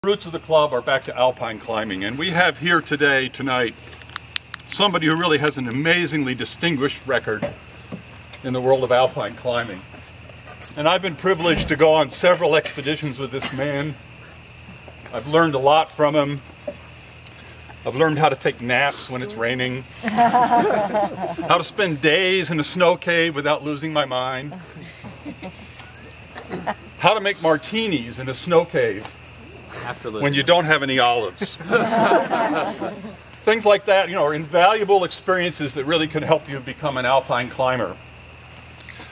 Roots of the club are back to alpine climbing, and we have here tonight, somebody who really has an amazingly distinguished record in the world of alpine climbing. And I've been privileged to go on several expeditions with this man. I've learned a lot from him. I've learned how to take naps when it's raining, how to spend days in a snow cave without losing my mind, how to make martinis in a snow cave when you don't have any olives. Things like that, are invaluable experiences that really can help you become an alpine climber.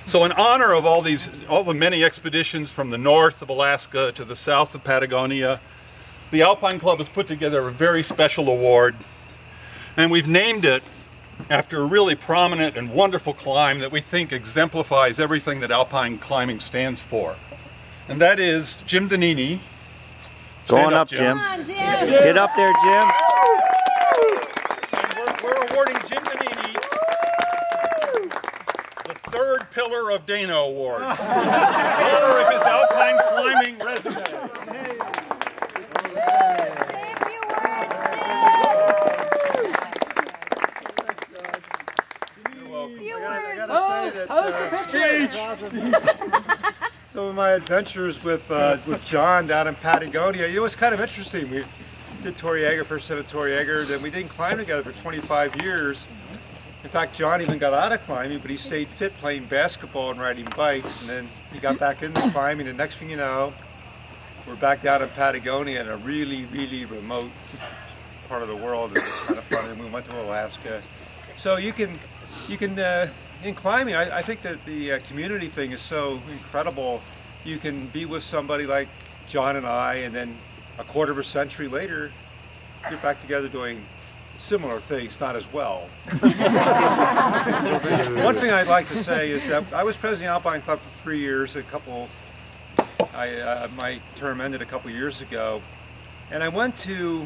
So in honor of all the many expeditions from the north of Alaska to the south of Patagonia, the Alpine Club has put together a very special award, and we've named it after a really prominent and wonderful climb that we think exemplifies everything that alpine climbing stands for. And that is Jim Dannini. Going up, Jim. Come on, Jim. Get up there, Jim. And we're awarding Jim Dannini the third Pillar of Dana Award in honor of his alpine climbing resume. I gotta say that some of my adventures with John down in Patagonia, it was kind of interesting. We did Torrevieja, first set of Torrevieja, then we didn't climb together for 25 years. In fact, John even got out of climbing, but he stayed fit playing basketball and riding bikes, and then he got back into climbing, and next thing you know, we're back down in Patagonia in a really, really remote part of the world. It was kind of fun, and we went to Alaska. So you can in climbing, I think that the community thing is so incredible. You can be with somebody like John and I, and then a quarter of a century later, you're back together doing similar things, not as well. One thing I'd like to say is that I was president of the Alpine Club for 3 years. My term ended a couple years ago, and I went to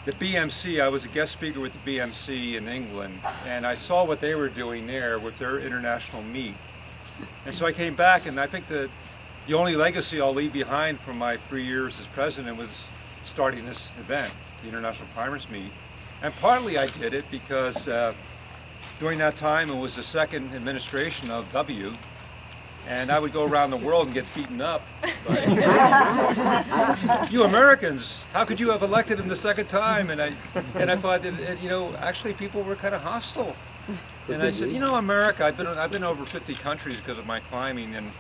the BMC. I was a guest speaker with the BMC in England, and I saw what they were doing there with their international meet. And so I came back, and I think that the only legacy I'll leave behind from my 3 years as president was starting this event, the International Climbers Meet. And partly I did it because during that time it was the second administration of W, and I would go around the world and get beaten up by you Americans. How could you have elected him the second time? And I thought that actually people were kind of hostile. And I said, America. I've been over 50 countries because of my climbing, and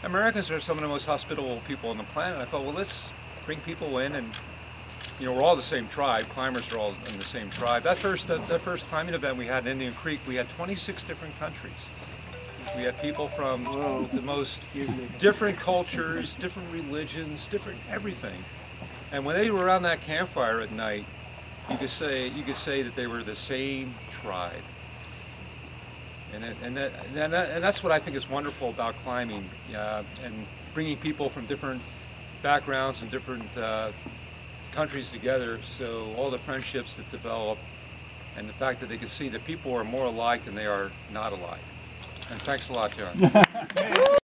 Americans are some of the most hospitable people on the planet. I thought, well, let's bring people in, and we're all the same tribe. Climbers are all in the same tribe. That first climbing event we had in Indian Creek, we had 26 different countries. We had people from the most different cultures, different religions, different everything. And when they were around that campfire at night, you could say that they were the same tribe. And that's what I think is wonderful about climbing, and bringing people from different backgrounds and different countries together. So all the friendships that develop, and the fact that they can see that people are more alike than they are not alike. And thanks a lot, John.